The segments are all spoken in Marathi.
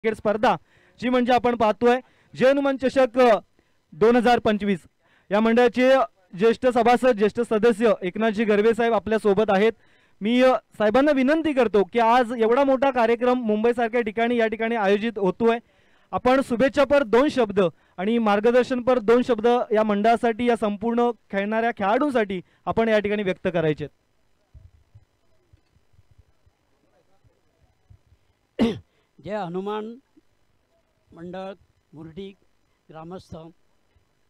क्रिकेट स्पर्धा जी म्हणजे आपण पाहतोय जय हनुमान चषक 2025 या मंडळाचे ज्येष्ठ सभासद ज्येष्ठ सदस्य एकनाथजी गर्वे साहेब आपल्या सोबत आहेत। मी साहेबांना विनंती करतो की आज एवढा मोठा कार्यक्रम मुंबई सारख्या ठिकाणी या ठिकाणी आयोजित होतोय, आपण शुभेच्छा पर 2 शब्द आणि मार्गदर्शन पर 2 शब्द या मंडळासाठी या संपूर्ण खेळणाऱ्या खेळाडूंसाठी आपण या ठिकाणी व्यक्त करायचे। जय हनुमान मंडळ मुरडी ग्रामस्थ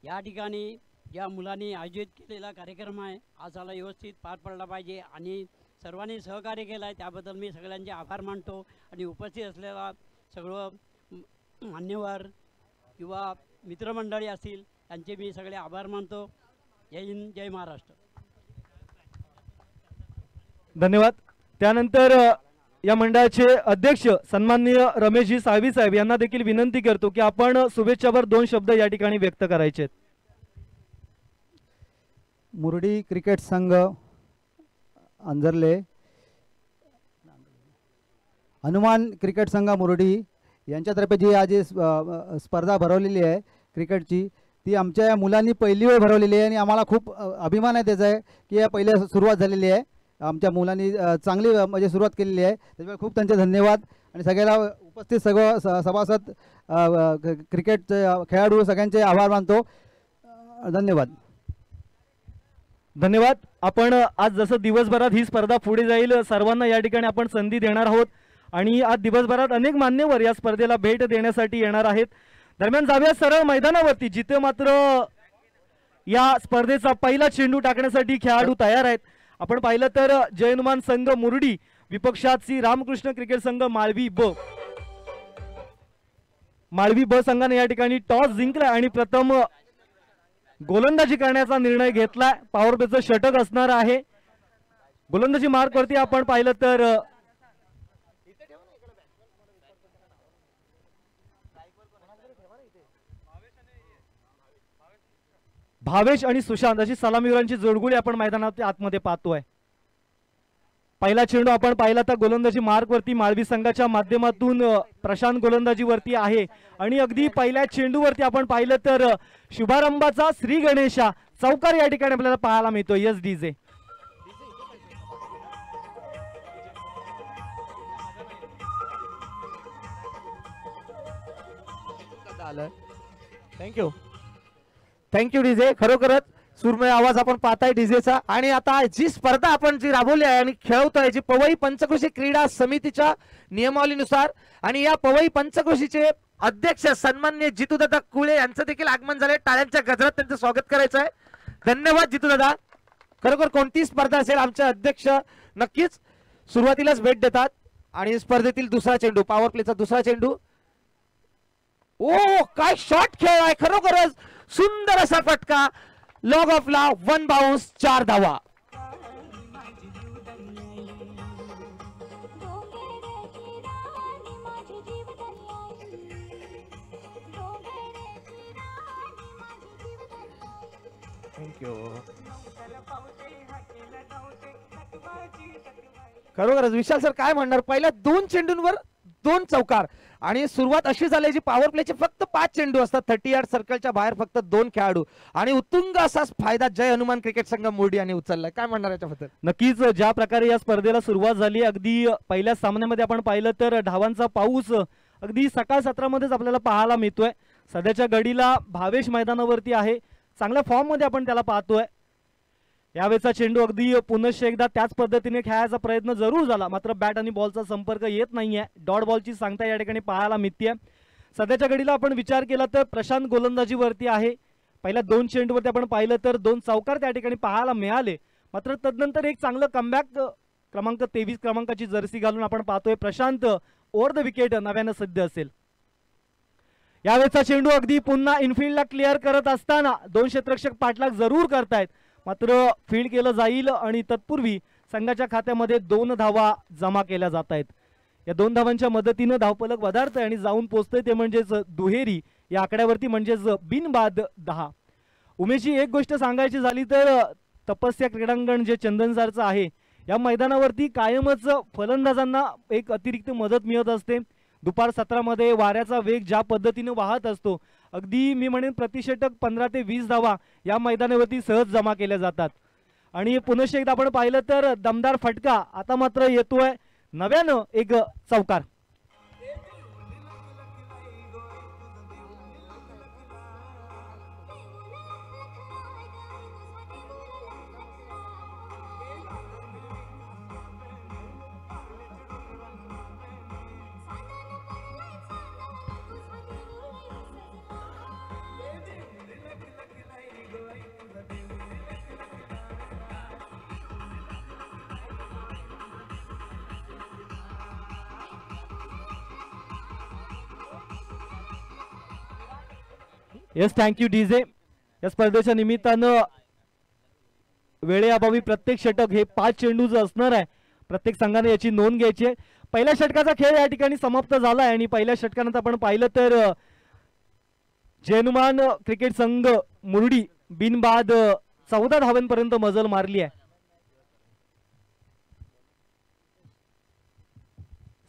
या ठिकाणी या मुलांनी आयोजित केलेला कार्यक्रम आहे, आज आला व्यवस्थित पार पडला पाहिजे आणि सर्वांनी सहकार्य केलं आहे त्याबद्दल मी सगळ्यांचे आभार मानतो। आणि उपस्थित असलेला सगळं मान्यवर किंवा मित्रमंडळी असतील त्यांचे मी सगळे आभार मानतो। जय हिंद जय महाराष्ट्र। धन्यवाद। त्यानंतर या मंडळाचे अध्यक्ष सन्माननीय रमेशजी साळवी साहेब यांना देखील विनंती करतो की आपण शुभेच्छावर 2 शब्द या ठिकाणी व्यक्त करायचे। मुरडी क्रिकेट संघ अंजरले, हनुमान क्रिकेट संघ मुरडी यांच्यातर्फे जी आज स्पर्धा भरवलेली आहे क्रिकेटची, ती आमच्या मुलांनी पहिली वेळ भरवलेली आहे आणि आम्हाला खूप अभिमान आहे त्याचा आहे की या पहिल्या सुरुवात झालेली आहे। आमच्या मुलांनी चांगली म्हणजे सुरुवात केलेली आहे, त्याच्यामुळे खूप त्यांचे धन्यवाद। आणि सगळ्याला उपस्थित सगळं सभासद क्रिकेटचे खेळाडू सगळ्यांचे आभार मानतो। धन्यवाद। धन्यवाद। आपण आज जसं दिवसभरात ही स्पर्धा पुढे जाईल सर्वांना या ठिकाणी आपण संधी देणार आहोत आणि आज दिवसभरात अनेक मान्यवर या स्पर्धेला भेट देण्यासाठी येणार आहेत। दरम्यान जाऊया सरळ मैदानावरती जिथे मात्र या स्पर्धेचा पहिला चेंडू टाकण्यासाठी खेळाडू तयार आहेत। आपण पाहिलं तर जय हनुमान संघ मुरडी विपक्षात श्री रामकृष्ण क्रिकेट संघ माळवी ब संघाने या ठिकाणी टॉस जिंकला आणि प्रथम गोलंदाजी करण्याचा निर्णय घेतलाय। पॉवर प्लेचं षटक असणार आहे। गोलंदाजी मार्क वरती आपण पाहिलं तर भावेश आणि सुशांत अशी सलामीवीरांची जोडगोळी आपण मैदानात आतमध्ये पाहतोय। पहिला चेंडू आपण पाहिला तर गोलंदाजी मार्क वरती माळवी संघाच्या माध्यमातून प्रशांत गोलंदाजी वरती आहे आणि अगदी पहिल्या चेंडूवरती आपण पाहिलं तर शुभारंभाचा श्री गणेशा चौकार या ठिकाणी आपल्याला पाहायला मिळतो। Yes DJ thank you DJ. खरोखरच सुरमय आवाज आपण पाहताय डीजेचा। आणि आता जी स्पर्धा आपण जी राबवली आहे आणि खेळवतोय जी पवई पंचक्रोशी क्रीडा समितीच्या नियमावलीनुसार, आणि या पवई पंचक्रोशीचे अध्यक्ष सन्माननीय जितूदादा कुळे यांचं देखील आगमन झालंय। टाळ्यांच्या गजरात त्यांचं स्वागत करायचं आहे। धन्यवाद जितूदादा। खरोखर कोणती स्पर्धा असेल आमचे अध्यक्ष नक्कीच सुरुवातीलाच भेट देतात। आणि स्पर्धेतील दुसरा चेंडू, पॉवर प्लेचा दुसरा चेंडू, ओ काय शॉट खेळलाय, खरोखरच सुंदर असा फटका, लॉग ऑफ ला 1 बाउन्स 4 धावा। खरोखरच विशाल सर काय म्हणणार, पहिल्या 2 चेंडूंवर 2 चौकार आणि सुरुवात अशी झाली जी पॉवर प्लेचे फक्त 5 चेंडू असतात, 30 यार्ड सर्कलच्या बाहेर फक्त 2 खेळाडू आणि उत्तुंग असा फायदा जय हनुमान क्रिकेट संघ मुरडी यांनी उचललाय। काय म्हणणार याच्याबद्दल? नक्कीच ज्या प्रकारे या स्पर्धेला सुरुवात झाली, अगदी पहिल्या सामन्यामध्ये आपण पाहिलं तर धावांचा पाऊस अगदी सकाळ सत्रामध्येच आपल्याला पाहायला मिळतोय। सध्याच्या घडीला भावेश मैदानावरती आहे, चांगल्या फॉर्म मध्ये आपण त्याला पाहतोय। यावेळेचा चेंडू अगदी पुनश्च एकदा त्याच पद्धतीने खेळायचा प्रयत्न जरूर झाला, मात्र बॅट आणि बॉलचा संपर्क येत नाहीये। डॉट बॉलची सांगता या ठिकाणी पाहायला मिळते। सध्याच्या घडीला आपण विचार केला तर प्रशांत गोलंदाजीवरती आहे। पहिल्या 2 चेंडूवरती आपण पाहिलं तर 2 चौकार त्या ठिकाणी पाहायला मिळाले, मात्र तदनंतर एक चांगलं कमबॅक क्रमांक 23 क्रमांकाची जर्सी घालून आपण पाहतोय प्रशांत ओव्हर द विकेट नव्यानं सध्या असेल। यावेळेचा चेंडू अगदी पुन्हा इनफिल्डला क्लिअर करत असताना 2 क्षेत्ररक्षक पाठलाग जरूर करतायत, मात्र फील्ड केलं जाईल आणि तत्पूर्वी संघाच्या खात्यामध्ये 2 धावा जमा केल्या जात आहेत। या 2 धावांच्या मदतीनं धावफलक वधारतंय आणि जाऊन पोहोचतंय ते म्हणजेच दुहेरी या आकड्यावरती, म्हणजेच बिनबाद 10। उमेशजी एक गोष्ट सांगायची झाली तर तपस्या क्रीडांगण जे चंदनसारचं आहे या मैदानावरती कायमच फलंदाजांना एक अतिरिक्त मदत मिळत असते। दुपार सत्रामध्ये वाऱ्याचा वेग ज्या पद्धतीने वाहत असतो, अगदी मी म्हणेन प्रतिषटक 15 ते 20 धावा या मैदानावरती सहज जमा केल्या जातात. आणि पुनश्च एकदा आपण पाहिलं तर दमदार फटका आता मात्र येतोय नव्यानं एक चौकार. Yes, thank you DJ. या स्पर्धेच्या निमित्तानं वेळेअभावी प्रत्येक षटक हे 5 चेंडूचं असणार आहे. प्रत्येक संघाने याची नोंद घ्यायची आहे. पहिल्या षटकाचा खेळ या ठिकाणी समाप्त झाला आहे आणि पहिल्या षटकानंतर आपण पाहिलं तर जय हनुमान क्रिकेट संघ मुरडी बिनबाद 14 धावांपर्यंत मजल मारली आहे.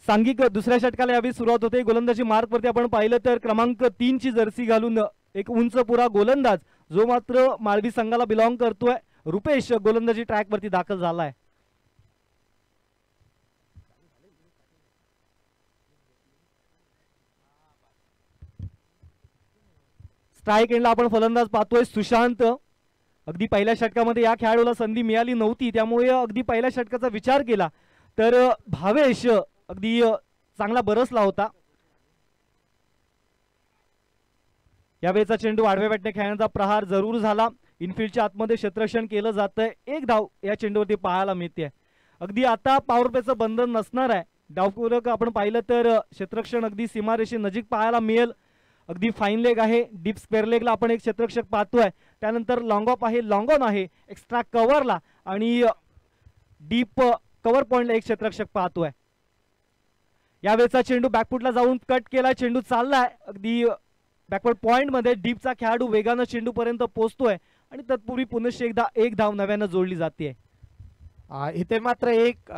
सांघिक दुसऱ्या षटकाला यावेळी सुरुवात होते. गोलंदाजी मार्क वरती आपण पाहिलं तर क्रमांक 3 ची जर्सी घालून एक उंच पुरा गोलंदाज जो मात्र माळवी संघाला बिलॉंग करतोय, रुपेश गोलंदाजी ट्रॅक वरती दाखल झालाय. स्ट्राईक एंडला आपण फलंदाज पाहतोय सुशांत. अगदी पहिल्या षटकामध्ये या खेळाडूला संधी मिळाली नव्हती, त्यामुळे अगदी पहिल्या षटकाचा विचार केला तर भावेश अगदी चांगला बरसला होता. यावेळेचा चेंडू आडव्या बॅटने खेळण्याचा प्रहार जरूर झाला. इनफिल्डच्या आतमध्ये क्षेत्ररक्षण केलं जातंय. एक धाव या चेंडूवरती पाहायला मिळते. अगदी आता पॉवर प्लेचं बंधन नसणार आहे. डावपूरक आपण पाहिलं तर क्षेत्ररक्षण अगदी सीमारेषे नजीक पाहायला मिळेल. अगदी फाईन लेग आहे. डीप स्क्वेअर लेगला आपण एक क्षेत्ररक्षक पाहतोय. त्यानंतर लॉंग ऑफ आहे, लॉंग ऑन आहे, एक्स्ट्रा कव्हरला आणि डीप कव्हर पॉइंटला एक क्षेत्ररक्षक पाहतोय. यावेळेचा चेंडू बॅकफुटला जाऊन कट केला. चेंडू चाललाय अगदी बॅकवर्ड पॉइंट मध्ये. डीपचा खेळाडू वेगानं चेंडू पर्यंत पोहोचतोय आणि तत्पूर्वी पुनश्च एकदा एक धाव नव्यानं जोडली जाते. इथे मात्र एक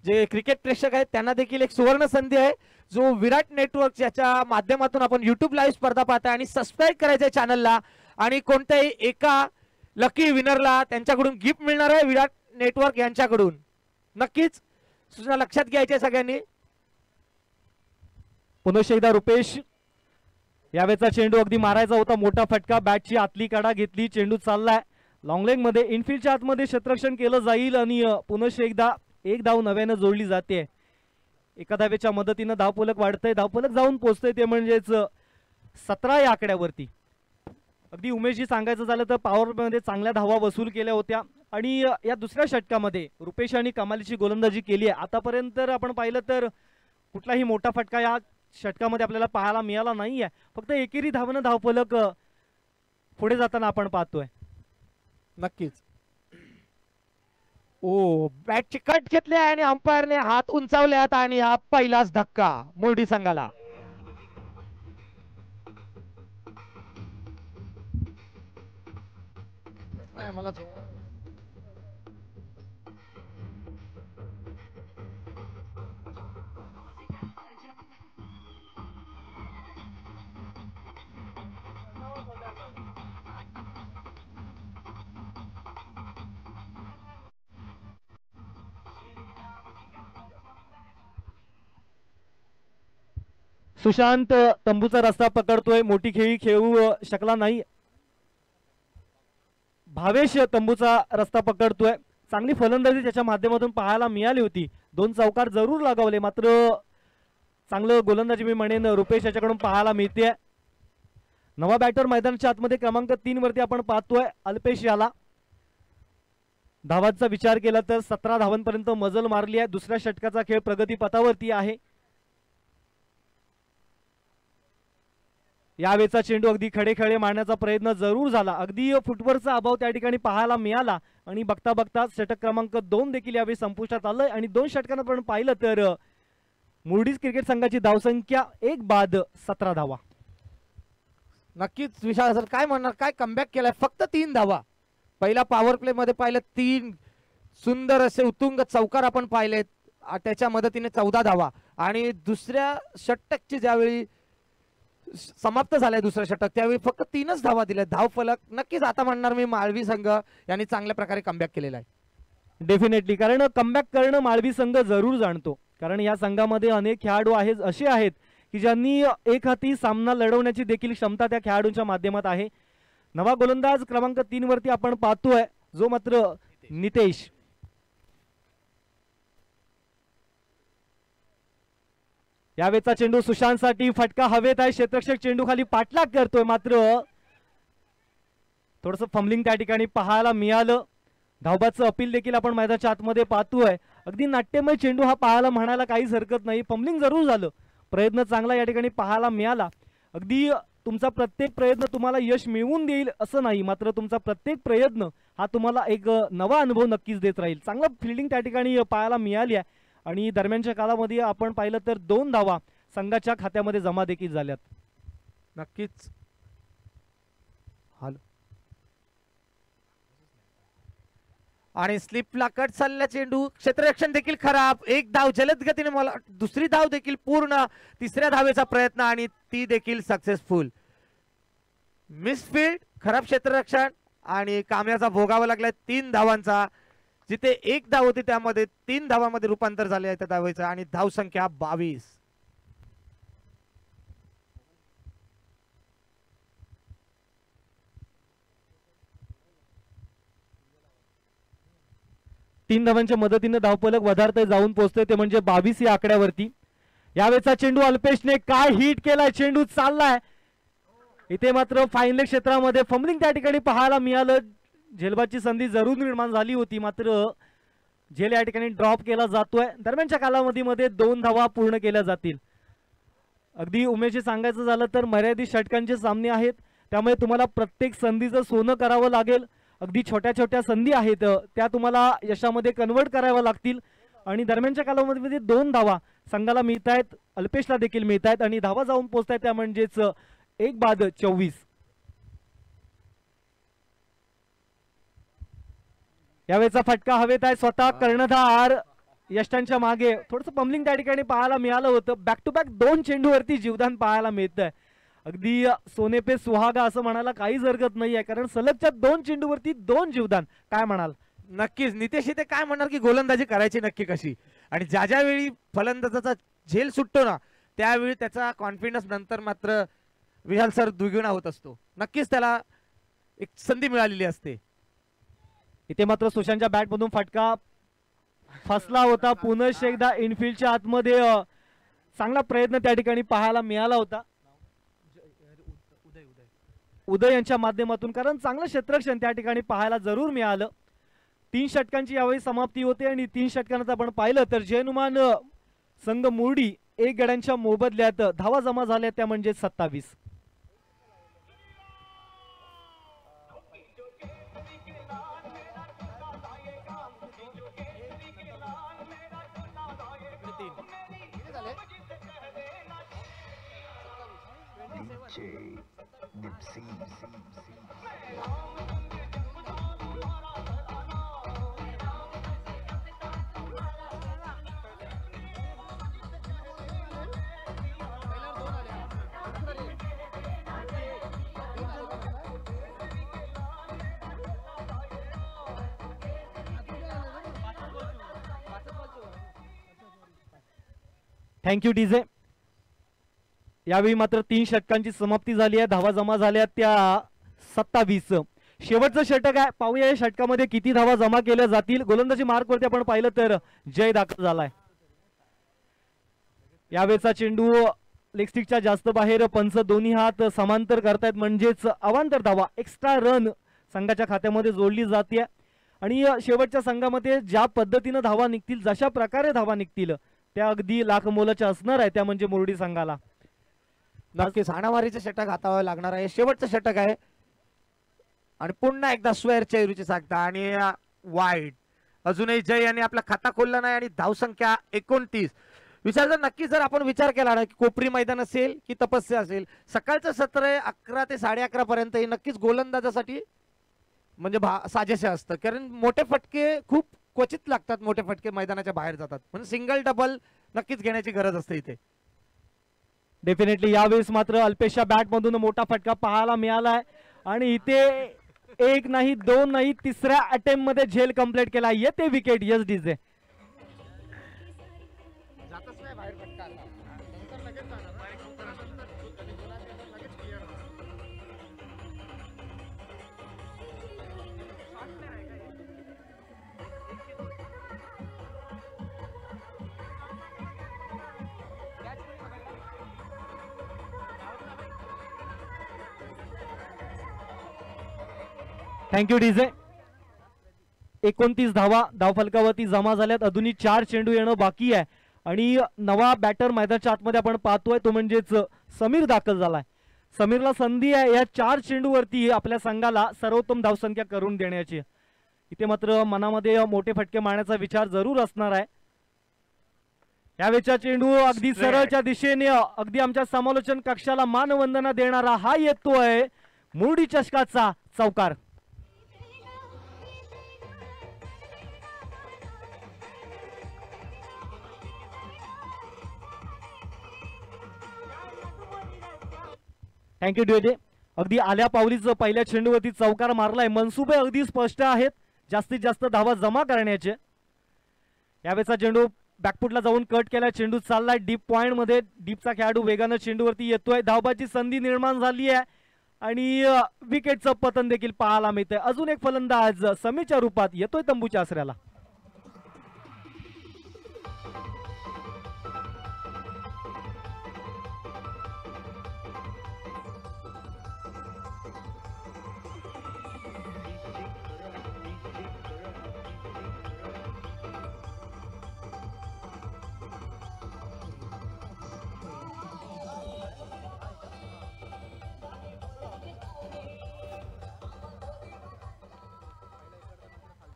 जे क्रिकेट प्रेक्षक आहेत त्यांना देखील एक सुवर्ण संधी आहे. जो विराट नेटवर्क याच्या माध्यमातून आपण युट्यूब लाईव्ह स्पर्धा पाहताय आणि सबस्क्राईब करायचं चॅनलला आणि कोणत्याही एका लकी विनरला त्यांच्याकडून गिफ्ट मिळणार आहे विराट नेटवर्क यांच्याकडून. नक्कीच सूचना लक्षात घ्यायच्या सगळ्यांनी. पुनश्च एकदा रुपेश. यावेळेचा चेंडू अगदी मारायचा होता. मोठा फटका, बॅटची आतली कडा घेतली. चेंडू चाललाय लॉंग लेग मध्ये. इनफिल्डच्या आतमध्ये क्षेत्ररक्षण केलं जाईल आणि पुनश्च एकदा एक धाव नव्यानं जोडली जाते. एका धावेच्या मदतीनं धावफलक वाढतंय. धावफलक जाऊन पोहोचतंय ते म्हणजेच 17 या आकड्यावरती. अगदी उमेशजी सांगायचं झालं तर पॉवर मध्ये चांगल्या धावा वसूल केल्या होत्या आणि या दुसऱ्या षटकामध्ये रुपेश आणि कमालीची गोलंदाजी केली आहे. आतापर्यंत आपण पाहिलं तर कुठलाही मोठा फटका या षटकामध्ये आपल्याला पाहायला मिळाला नाहीये. फक्त एकेरी धावनं धावफलक पुढे जाताना आपण पाहतोय. नक्कीच. ओ बॅटची कट घेतली आणि अंपायरने हात उंचावल्यात आणि हा पहिलाच धक्का मुरडी संघाला. मला सुशांत तंबूचा रस्ता पकडतोय. मोठी खेळी खेळू शकला नाही. भावेश तंबूचा रस्ता पकडतोय. चांगली फलंदाजी त्याच्या माध्यमातून पाहायला मिळाली होती. 2 चौकार जरूर लगावले, मात्र चांगलं गोलंदाजी मी म्हणेन रुपेश याच्याकडून पाहायला मिळते. नवा बॅटर मैदानाच्या आतमध्ये क्रमांक 3 वरती आपण पाहतोय अल्पेश याला. धावांचा विचार केला तर 17 धावांपर्यंत मजल मारली आहे. दुसऱ्या षटकाचा खेळ प्रगतीपथावरती आहे. यावेळेचा चेंडू अगदी खडे खडे मारण्याचा प्रयत्न जरूर झाला. अगदी फुटवरचा अभाव त्या ठिकाणी पाहायला मिळाला आणि बघता बघता षटक क्रमांक 2 देखील यावेळी संपुष्टात आलंय आणि 2 षटकांना आपण पाहिलं तर मुरडीज क्रिकेट संघाची धावसंख्या 1 बाद 17 धावा. नक्कीच विशाल सर काय म्हणणार, काय कमबॅक केलाय. फक्त 3 धावा. पहिला पॉवर प्ले मध्ये पाहिलं 3 सुंदर असे उत्तुंग चौकार आपण पाहिलेत. त्याच्या मदतीने 14 धावा आणि दुसऱ्या षटकची ज्यावेळी समाप्त झालाय दुसरं षटक त्यावेळी फक्त 3च धावा दिल्या. धावफलक नक्कीच आता म्हणणार मी माळवी संघ यांनी चांगल्या प्रकारे कमबॅक केलेला आहे. डेफिनेटली, कारण कमबॅक करणं माळवी संघ जरूर जाणतो, कारण या संघामध्ये अनेक खेळाडू आहेत असे आहेत की ज्यांनी एक हाती सामना लढवण्याची देखील क्षमता त्या खेळाडूंच्या माध्यमात आहे. नवा गोलंदाज क्रमांक 3 वरती आपण पाहतोय जो मात्र नितेश. यावेळेचा चेंडू सुशांतसाठी फटका हवेत आहे. क्षेत्ररक्षक चेंडू खाली पाठलाग करतोय, मात्र थोडस फंबलिंग त्या ठिकाणी पाहायला मिळालं. धावबाचं अपील देखील आपण मैदानाच्या आतमध्ये पाहतोय. अगदी नाट्यमय चेंडू हा पाहायला म्हणायला काहीच हरकत नाही. फंबलिंग जरूर झालं, प्रयत्न चांगला या ठिकाणी पाहायला मिळाला. अगदी तुमचा प्रत्येक प्रयत्न तुम्हाला यश मिळवून देईल असं नाही, मात्र तुमचा प्रत्येक प्रयत्न हा तुम्हाला एक नवा अनुभव नक्कीच देत राहील. चांगला फिल्डिंग त्या ठिकाणी पाहायला मिळाली आहे आणि दरम्यानच्या काळामध्ये आपण पाहिलं तर 2 धावा संघाच्या खात्यामध्ये जमा देखील झाल्यात. नक्कीच आणि स्लिपला कट चालला चेंडू, क्षेत्ररक्षण देखील खराब. एक धाव जलद गतीने, मला दुसरी धाव देखील पूर्ण, तिसऱ्या धावेचा प्रयत्न आणि ती देखील सक्सेसफुल. मिसफील्ड, खराब क्षेत्ररक्षण आणि काम्याचा भोगावा लागलाय 3 धावांचा. जिथे 1 धाव होती त्यामध्ये 3 धावांमध्ये रूपांतर झाले आहे त्या धावेचं आणि धाव संख्या 22. तीन धावांच्या मदतीने धावफलक वधारते जाऊन पोहोचते ते म्हणजे 22 या आकड्यावरती. यावेळेचा चेंडू अल्पेशने काय हिट केलाय, चेंडू चाललाय. इथे मात्र फाईनल क्षेत्रामध्ये फंबलिंग त्या ठिकाणी पाहायला मिळालं. झेलबाची संधी जरूर निर्माण झाली होती, मात्र झेल या ठिकाणी ड्रॉप केला जातोय. दरम्यानच्या कालावधीमध्ये 2 धावा पूर्ण केल्या जातील. अगदी उमेशजी सांगायचं झालं तर मर्यादित षटकांचे सामने आहेत, त्यामुळे तुम्हाला प्रत्येक संधीचं सोनं करावं लागेल. अगदी छोट्या छोट्या संधी आहेत त्या तुम्हाला यशामध्ये कन्वर्ट कराव्या लागतील आणि दरम्यानच्या कालावधीमध्ये 2 धावा संघाला मिळत आहेत, अल्पेशला देखील मिळत आहेत आणि धावा जाऊन पोहोचतायत त्या म्हणजेच 1 बाद 24. यावेळेचा फटका हवेत आहे. स्वतः कर्णधार यष्टांच्या मागे थोडंसं पंबलिंग त्या ठिकाणी पाहायला मिळालं होतं. बॅक टू बॅक 2 चेंडूवरती जीवदान पाहायला मिळतंय. अगदी सोने पे सुहागा असं म्हणायला काहीच हरकत नाहीये, कारण सलगच्या 2 चेंडूवरती 2 जीवदान. काय म्हणाल? नक्कीच नितेश इथे काय म्हणणार की गोलंदाजी करायची नक्की कशी, आणि ज्या ज्या वेळी फलंदाजाचा झेल सुटतो ना त्यावेळी त्याचा कॉन्फिडन्स नंतर मात्र विहाल सर दुगुणा होत असतो. नक्कीच त्याला एक संधी मिळालेली असते. इथे मात्र सुशांतच्या बॅट मधून फटका फसला होता. पुनश एकदा इनफिल्डच्या आतमध्ये चांगला प्रयत्न त्या ठिकाणी पाहायला मिळाला होता उदय यांच्या माध्यमातून, कारण चांगलं क्षेत्ररक्षण त्या ठिकाणी पाहायला जरूर मिळालं. 3 षटकांची यावेळी समाप्ती होते आणि 3 षटकांत आपण पाहिलं तर जयनुमान संघ मुर्डी 1 गड्यांच्या मोबदल्यात धावा जमा झाल्या त्या म्हणजे 27. Thank you DJ. यावेळी मात्र 3 षटकांची समाप्ती झाली आहे. धावा जमा झाल्या त्या 27. शेवटचं षटक आहे, पाहूया या षटकामध्ये किती धावा जमा केल्या जातील. गोलंदाजी मार्क वरती आपण पाहिलं तर जय दाखल झालाय. यावेळेचा चेंडू लेग स्टिकच्या जास्त बाहेर, पंच दोन्ही हात समांतर करतायत म्हणजेच अवांतर धावा, एक्स्ट्रा रन संघाच्या खात्यामध्ये जोडली जाते. आणि शेवटच्या संघामध्ये ज्या पद्धतीने धावा निघतील, जशा प्रकारे धावा निघतील त्या अगदी लाख मोलाच्या असणार आहे, त्या म्हणजे मुरडी संघाला. नक्कीच हाणामारीचे षटक हातावे लागणार आहे. शेवटचं षटक आहे आणि पुन्हा एकदा स्वेअर चेहरीची सांगता आणि वाईट. अजूनही जय यांनी आपला खाता खोलला नाही आणि धावसंख्या 29. विचार जर नक्की जर आपण विचार केला ना की कोपरी मैदान असेल की तपस्या असेल, सकाळचं सत्र 11 ते 11:30 पर्यंत हे नक्कीच गोलंदाजासाठी म्हणजे साजेसे असतं, कारण मोठे फटके खूप क्वचित लागतात, मोठे फटके मैदानाच्या बाहेर जातात, म्हणून सिंगल डबल नक्कीच घेण्याची गरज असते इथे. डेफिनेटली यावेळेस मात्र अल्पेशच्या बॅट मधून मोठा फटका पाहायला मिळालाय आणि इथे एक नाही दोन नाही तिसऱ्या अटेम्प्ट मध्ये झेल कंप्लीट केला. येते wicket. Yes DJ. Thank you DJ. 29 धावा धावफलकावरती जमा झाल्यात. अजूनही 4 चेंडू येणं बाकी आहे आणि नवा बॅटर मैदानाच्या आतमध्ये आपण पाहतोय तो म्हणजेच समीर दाखल झालाय. समीरला संधी आहे या 4 चेंडूवरती आपल्या संघाला सर्वोत्तम धावसंख्या करून देण्याची. इथे मात्र मनामध्ये मोठे फटके मारण्याचा विचार जरूर असणार आहे. यावेळेचा चेंडू अगदी सरळच्या दिशेने अगदी आमच्या समालोचन कक्षाला मानवंदना देणारा हा येतोय मुरडी चषकाचा चौकार. Thank you DJ. अगदी आल्या पावलीच पहिल्या चेंडूवरती चौकार मारलाय. मनसुबे अगदी स्पष्ट आहेत जास्तीत जास्त धावा जमा करण्याचे. यावेळेचा चेंडू बॅकफुटला जाऊन कट केला. चेंडू चाललाय डीप पॉइंट मध्ये. डीपचा खेळाडू वेगानं चेंडूवरती येतोय. धावबाची संधी निर्माण झाली आहे आणि विकेटचं पतन देखील पाहायला मिळतंय. अजून एक फलंदाज समीच्या रूपात येतोय तंबूच्या आसऱ्याला.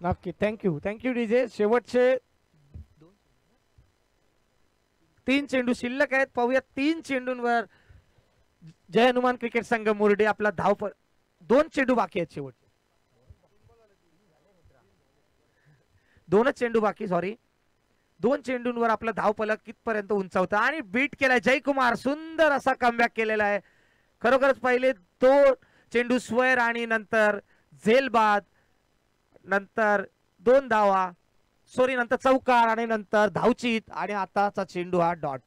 नक्की. Thank you DJ. शेवटचे 3 चेंडू शिल्लक आहेत. पाहूया 3 चेंडूंवर जय हनुमान क्रिकेट संघ मुरडे आपला धाव 2 चेंडू बाकी आहेत. शेवट 2च चेंडू बाकी. सॉरी 2 चेंडूंवर आपला धावफलक कितपर्यंत उंचावतं आणि बीट केलाय जयकुमार. सुंदर असा कमबॅक केलेला आहे. खरोखरच पहिले 2 चेंडू स्क्वेअर आणि नंतर झेलबाद, नंतर 2 धावा, नंतर चौकार आणि नंतर धावचीत आणि आताचा चेंडू हा डॉट.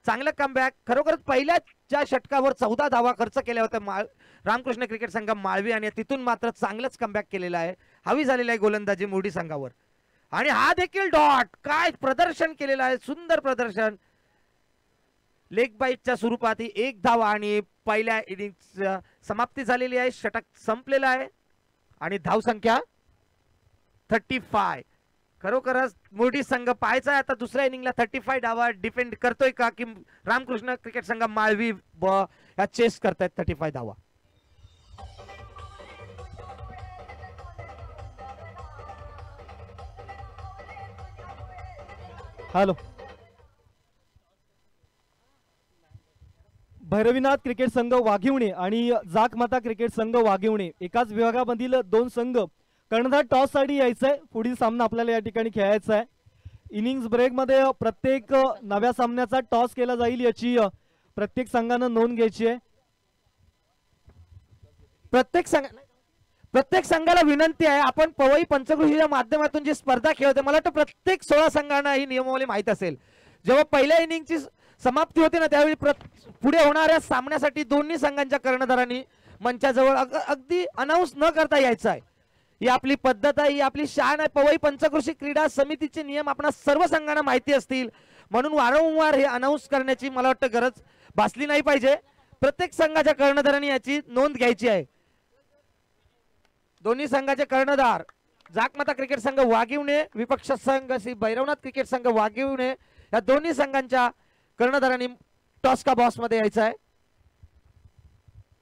चांगला कमबॅक. खरोखरच पहिल्याच्या षटकावर 14 धावा खर्च केल्या होत्या रामकृष्ण क्रिकेट संघ माळवी आणि तिथून मात्र चांगलंच कमबॅक केलेला आहे. हवी झालेला आहे गोलंदाजी मुरडी संघावर आणि हा देखील डॉट. काय प्रदर्शन केलेलं आहे. सुंदर प्रदर्शन. लेग बाईटच्या स्वरूपात 1 धावा आणि पहिल्या इनिंग समाप्ती झालेली आहे. षटक संपलेला आहे आणि धावसंख्या 35. खरोखरच मुरडी संघ पाहायचा आहे आता दुसऱ्या इनिंगला 35 धावा डिफेंड करतोय का की रामकृष्ण क्रिकेट संघ माळवी या चेस करतायत 35 धावा. हॅलो. भैरवीनाथ क्रिकेट संघ वाघिवणे आणि जाकमाता क्रिकेट संघ वाघिवणे एकाच विभागामधील 2 संघ कर्णधार टॉस साठी यायचंय. पुढील सामना आपल्याला या ठिकाणी खेळायचा आहे. इनिंग्स ब्रेक मध्ये प्रत्येक नव्या सामन्याचा टॉस केला जाईल याची प्रत्येक संघानं नोंद घ्यायची आहे. प्रत्येक संघाला विनंती आहे आपण पवई पंचकृषीच्या माध्यमातून जी स्पर्धा खेळते मला वाटतं प्रत्येक 16 संघांना ही नियमावली माहित असेल. जेव्हा पहिल्या इनिंगची समाप्ती होते ना त्यावेळी पुढे होणाऱ्या सामन्यासाठी दोन्ही संघांच्या कर्णधारांनी मंचाजवळ अगदी अनाऊन्स न करता यायचं आहे. ही आपली पद्धत आहे. ही आपली शान आहे. पवई पंचकृषी क्रीडा समितीचे नियम आपल्या सर्व संघांना माहिती असतील म्हणून वारंवार हे अनाऊन्स करण्याची मला वाटतं गरज भासली नाही पाहिजे. प्रत्येक संघाच्या कर्णधारांनी याची नोंद घ्यायची आहे. दोन्ही संघाचे कर्णधार जाकमाता क्रिकेट संघ वाघिवणे विपक्ष संघ श्री भैरवनाथ क्रिकेट संघ वाघिवणे या दोन्ही संघांच्या कर्णधारांनी टॉस का बॉस मध्ये यायचं आहे.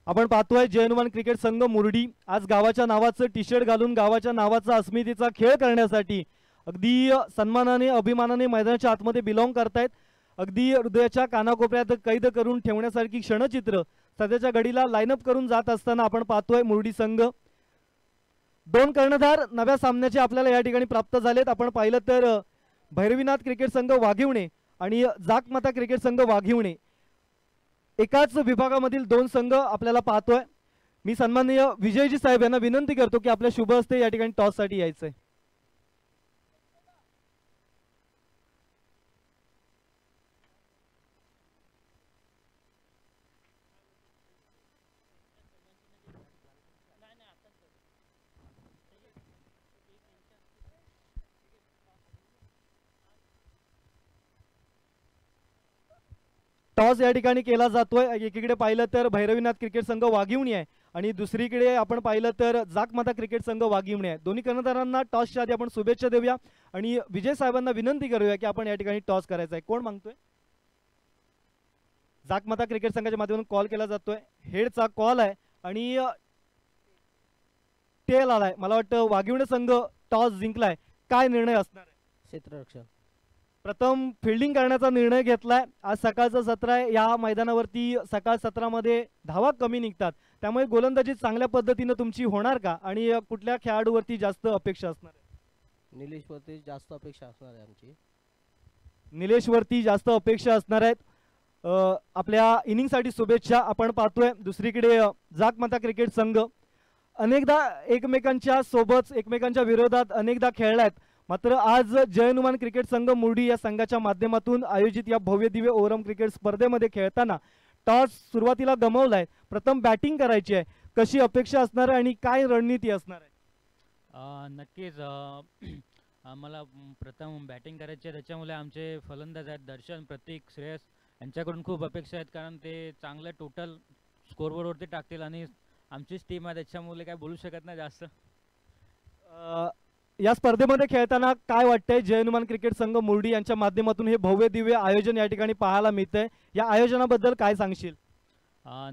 आपण पाहतोय जय हनुमान क्रिकेट संघ मुरडी आज गावाच्या नावाचं टी शर्ट घालून गावाच्या नावाचा अस्मितेचा खेळ करण्यासाठी अगदी सन्मानाने अभिमानाने मैदानाच्या आतमध्ये बिलॉंग करतायत. अगदी हृदयाच्या कानाकोपऱ्यात कैद करून ठेवण्यासारखी क्षणचित्र सध्याच्या घडीला लाईनअप करून जात असताना आपण पाहतोय मुरडी संघ. दोन कर्णधार नव्या सामन्याचे आपल्याला या ठिकाणी प्राप्त झालेत. आपण पाहिलं तर भैरवीनाथ क्रिकेट संघ वाघिवणे आणि जाकमाता क्रिकेट संघ वाघिवणे एकाच विभागामधील दोन संघ आपल्याला पाहतोय. मी सन्माननीय विजयजी साहेब यांना विनंती करतो की आपल्या शुभ हस्ते या ठिकाणी टॉस साठी यायचंय. टॉस या ठिकाणी केला जातोय. एकीकडे पाहिलं तर भैरवीनाथ क्रिकेट संघ वाघिवणी आहे आणि दुसरीकडे आपण पाहिलं तर जाकमाता क्रिकेट संघ वाघिवणी आहे. दोन्ही कर्णधारांना टॉसच्या आधी आपण शुभेच्छा देऊया आणि विजय साहेबांना विनंती करूया की आपण या ठिकाणी टॉस करायचा आहे. कोण मागतोय? जाकमाता क्रिकेट संघाच्या माध्यमातून कॉल केला जातोय. हेडचा कॉल आहे आणि टेल आलाय. मला वाटतं वाघिवणे संघ टॉस जिंकलाय. काय निर्णय असणार आहे? क्षेत्ररक्षण. प्रथम फिल्डिंग करण्याचा निर्णय घेतलाय. आज सकाळचं सत्र आहे. या मैदानावरती सकाळ सत्रामध्ये धावा कमी निघतात, त्यामुळे गोलंदाजी चांगल्या पद्धतीने तुमची होणार का आणि कुठल्या खेळाडूवरती जास्त अपेक्षा असणार आहे? निलेशवरती जास्त अपेक्षा असणार आहे आमची. निलेशवरती जास्त अपेक्षा असणार आहेत. आपल्या इनिंगसाठी शुभेच्छा. आपण पाहतोय दुसरीकडे जाकमाता क्रिकेट संघ अनेकदा एकमेकांच्या सोबत एकमेकांच्या विरोधात अनेकदा खेळलायत, मात्र आज जय हनुमान क्रिकेट संघ मुर्डी या संघाच्या माध्यमातून आयोजित या भव्य दिव्य ओरम क्रिकेट स्पर्धेमध्ये खेळताना टॉस सुरुवातीला गमावलाय. प्रथम बॅटिंग करायची आहे. कशी अपेक्षा असणार आहे आणि काय रणनीती असणार आहे? नक्कीच आम्हाला प्रथम बॅटिंग करायची आहे. त्याच्यामुळे आमचे फलंदाज आहेत दर्शन, प्रतीक, श्रेयस यांच्याकडून खूप अपेक्षा आहेत, कारण ते चांगलं टोटल स्कोरबोर्डवरती टाकतील आणि आमचीच टीम आहे, त्याच्यामुळे काय बोलू शकत नाही जास्त. या स्पर्धेमध्ये खेळताना काय वाटतंय? जय हनुमान क्रिकेट संघ मुर्डी यांच्या माध्यमातून हे भव्य दिव्य आयोजन या ठिकाणी पाहायला मिळतंय. या आयोजनाबद्दल काय सांगशील?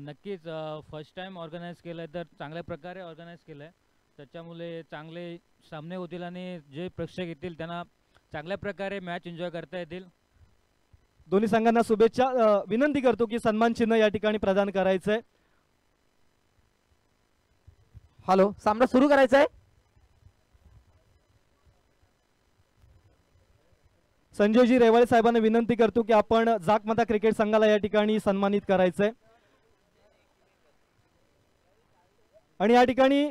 नक्कीच फर्स्ट टाइम ऑर्गनाईज केलं आहे, तर चांगल्या प्रकारे ऑर्गनाईज केलं आहे. त्याच्यामुळे चांगले सामने होतील आणि जे प्रेक्षक येतील त्यांना चांगल्या प्रकारे मॅच एन्जॉय करता येतील. दोन्ही संघांना शुभेच्छा. विनंती करतो की सन्मान चिन्ह या ठिकाणी प्रदान करायचंय. हॅलो, सामना सुरू करायचा आहे. संजयजी रेवाळे साहेबांना विनंती करतो की आपण जाकमाता क्रिकेट संघाला या ठिकाणी सन्मानित करायचंय आणि या ठिकाणी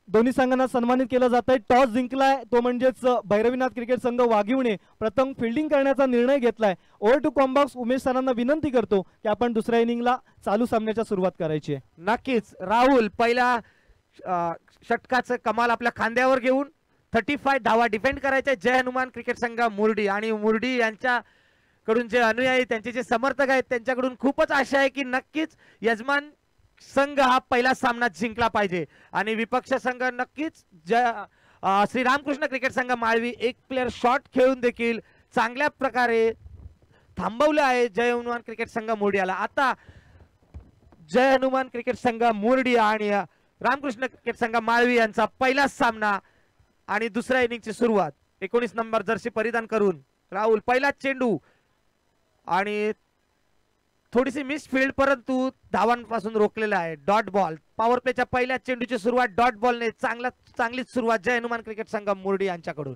दोन्ही संघांना सन्मानित केलं जात आहे. टॉस जिंकलाय तो म्हणजेच भैरवीनाथ क्रिकेट संघ वाघिवणे प्रथम फिल्डिंग करण्याचा निर्णय घेतलाय. ओव्हर टू कॉम्बॉक्स उमेश सरांना विनंती करतो की आपण दुसऱ्या इनिंगला चालू सामन्याच्या सुरुवात करायची आहे. नक्कीच राहुल पहिल्या षटकाचं कमाल आपल्या खांद्यावर घेऊन 35 धावा डिफेंड करायचे जय हनुमान क्रिकेट संघ मुर्डी. आणि मुर्डी यांच्याकडून जे अनुयायी त्यांचे जे समर्थक आहेत त्यांच्याकडून खूपच आशा आहे की नक्कीच यजमान संघ हा पहिला सामना जिंकला पाहिजे आणि विपक्ष संघ नक्कीच श्री रामकृष्ण क्रिकेट संघ माळवी एक प्लेयर शॉट खेळून देखील चांगल्या प्रकारे थांबवले आहे जय हनुमान क्रिकेट संघ मुर्डी याला. आता जय हनुमान क्रिकेट संघ मुर्डी आणि रामकृष्ण क्रिकेट संघ माळवी यांचा पहिला सामना आणि दुसऱ्या इनिंगची सुरुवात. 19 नंबर जर्सी परिधान करून राहुल पहिला चेंडू आणि थोडीशी मिस फील्ड, परंतु धावांपासून रोखलेला आहे. Dot ball. पॉवर प्लेच्या पहिल्या चेंडूची सुरुवात डॉट बॉलने. चांगलीच सुरुवात जय हनुमान क्रिकेट संघ मुर्डी यांच्याकडून.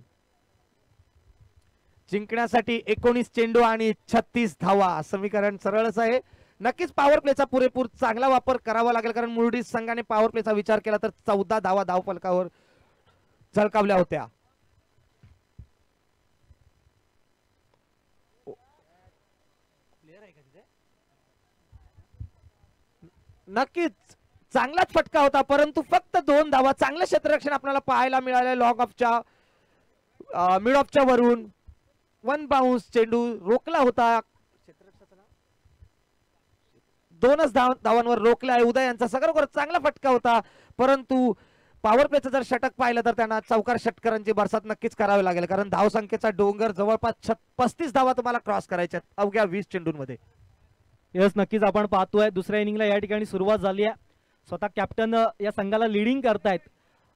जिंकण्यासाठी 19 चेंडू आणि 36 धावा. समीकरण सरळच आहे. नक्कीच पॉवर प्लेचा पुरेपूर चांगला वापर करावा लागेल, कारण मुर्डी संघाने पॉवर प्लेचा विचार केला तर 14 धावा धावफलकावर झळकावल्या होत्या. नक्कीच चांगलाच फटका होता, परंतु फक्त 2 धावा. चांगलं क्षेत्ररक्षण आपल्याला पाहायला मिळाले. लॉग ऑफच्या मिड ऑफच्या वरून 1 बाउन्स चेंडू रोखला होता. 2च धावांवर रोखला आहे. उदय यांचा सगळं चांगला फटका होता, परंतु पॉवर प्लेचं जर षटक पाहिलं तर त्यांना चौकार षटकारांची बरसात नक्कीच करावी लागेल, कारण धावसंख्येचा डोंगर जवळपास 35 धावा तुम्हाला क्रॉस करायच्या अवघ्या 20 चेंडूंमध्ये. यस, नक्कीच आपण पाहतोय दुसऱ्या इनिंगला या ठिकाणी सुरुवात झाली आहे. स्वतः कॅप्टन या संघाला लिडिंग करतायत.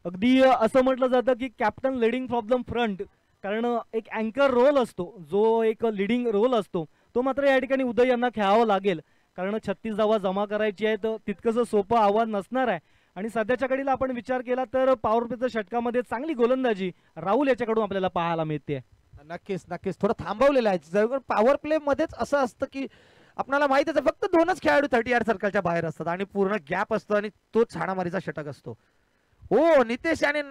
अगदी असं म्हटलं जातं की captain leading from the front, कारण एक अँकर रोल असतो, जो एक लिडिंग रोल असतो तो मात्र या ठिकाणी उदय यांना खेळावा लागेल, कारण 36 धावा जमा करायची आहेत. तितकंसं सोपं आव्हान नसणार आहे. आणि सध्याच्या घडीला आपण विचार केला तर पॉवर प्लेच्या षटकामध्ये चांगली गोलंदाजी राहुल याच्याकडून आपल्याला पाहायला मिळते. नक्कीच नक्कीच थोडं थांबवलेलं आहे. जर पॉवर प्ले मध्येच असं असतं की आपल्याला माहितीच आहे फक्त 2च खेळाडू 30 यार्ड सर्कलच्या बाहेर असतात आणि पूर्ण गॅप असतो आणि तोच हाणामारीचा षटक असतो. हो नितेश याने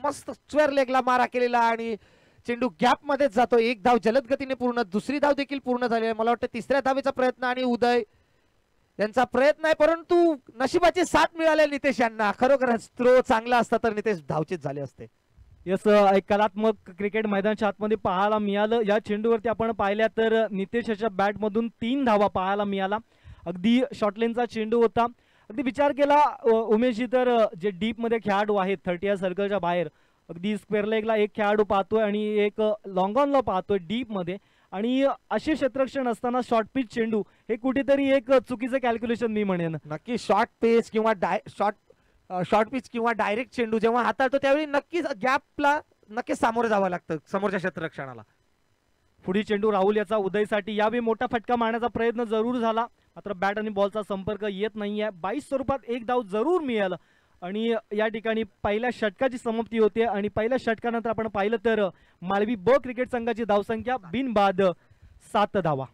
मस्त स्क्वेअर लेगला मारा केलेला आणि चेंडू गॅप मध्येच जातो. एक धाव जलद गतीने पूर्ण, दुसरी धाव देखील पूर्ण झाली आहे. मला वाटतं तिसऱ्या धावेचा प्रयत्न आणि उदय यांचा प्रयत्न आहे, परंतु नशिबाची साथ मिळाली नितेश यांना. खरोखरच थ्रो चांगला असता तर नितेश धावचीत झाले असते. यस, एक कलात्मक क्रिकेट मैदानाच्या आतमध्ये पाहायला मिळालं. या चेंडूवरती आपण पाहिल्या तर नितेशच्या बॅटमधून 3 धावा पाहायला मिळाला. अगदी शॉर्टलेनचा चेंडू होता. अगदी विचार केला उमेशजी तर जे डीप मध्ये खेळाडू आहेत 30 या सर्कलच्या बाहेर, अगदी स्क्वेअर लेगला एक खेळाडू पाहतोय आणि एक लॉंग ऑनला पाहतोय डीप मध्ये, आणि असे क्षेत्ररक्षण असताना शॉर्ट पिच चेंडू हे कुठेतरी एक चुकीचं कॅल्क्युलेशन मी म्हणेन. नक्की शॉर्ट पेस किंवा शॉर्ट पिच किंवा डायरेक्ट चेंडू जेव्हा हाताळतो त्यावेळी नक्कीच गॅपला नक्कीच सामोरं जावं लागतं समोरच्या क्षेत्ररक्षणाला. पुढील चेंडू राहुल याचा उदयसाठी. यावेळी मोठा फटका मारण्याचा प्रयत्न जरूर झाला, मात्र बॅट आणि बॉलचा संपर्क येत नाहीये. 22 स्वरूपात एक धाव जरूर मिळालं आणि या ठिकाणी पहिल्या षटकाची समाप्ती होते. आणि पहिल्या षटकानंतर आपण पाहिलं तर मालवी ब क्रिकेट संघाची धावसंख्या बिनबाद 7 धावा.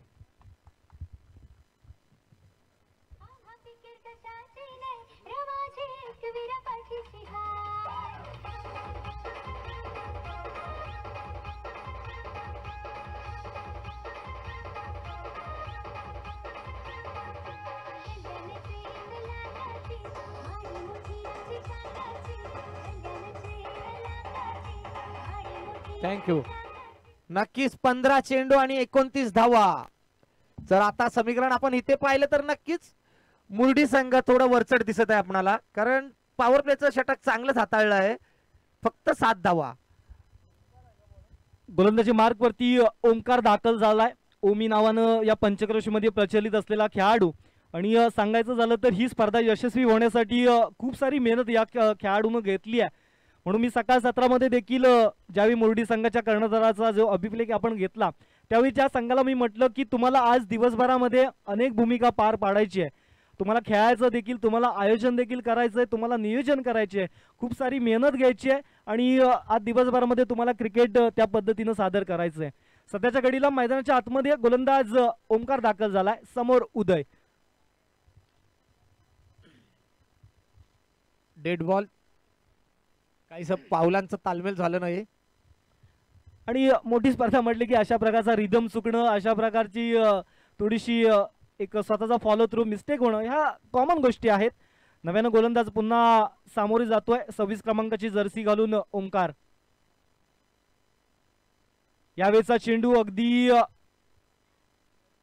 थँक्यू. नक्कीच 15 चेंडू आणि 29 धावा. जर आता समीकरण आपण इथे पाहिलं तर नक्कीच मुरडी संघ थोडं वरचढ दिसत आहे आपणाला, कारण पॉवर प्लेचं षटक चांगलंच हाताळलं आहे. फक्त 7 धावा. गोलंदाजी मार्क वरती ओमकार दाखल झालाय. ओमी नावानं या पंचक्रोशीमध्ये प्रचलित असलेला खेळाडू. आणि सांगायचं झालं तर ही स्पर्धा यशस्वी होण्यासाठी खूप सारी मेहनत या खेळाडूनं घेतली आहे. म्हणून मी सकाळ सत्रामध्ये देखील ज्यावेळी मुरडी संघाच्या कर्णधाराचा जो अभिप्लेख आपण घेतला त्यावेळी त्या संघाला मी म्हटलं की तुम्हाला आज दिवसभरामध्ये अनेक भूमिका पार पाडायची आहे, तुम्हाला खेळायचं देखील, तुम्हाला आयोजन देखील करायचं आहे, तुम्हाला नियोजन करायचे आहे, खूप सारी मेहनत घ्यायची आहे आणि आज दिवसभरामध्ये तुम्हाला क्रिकेट त्या पद्धतीनं सादर करायचं आहे. सध्याच्या घडीला मैदानाच्या आतमध्ये गोलंदाज ओमकार दाखल झालाय, समोर उदय. Dead ball. काहीसं पावलांचं तालमेल झालं नाही आणि मोठी स्पर्धा म्हटली की अशा प्रकारचा रिदम चुकणं, अशा प्रकारची थोडीशी एक स्वतःचा फॉलो थ्रू मिस्टेक होणं, ह्या कॉमन गोष्टी आहेत. नव्यानं गोलंदाज पुन्हा सामोरे जातोय 26 क्रमांकाची जर्सी घालून ओमकार. यावेळेचा चेंडू अगदी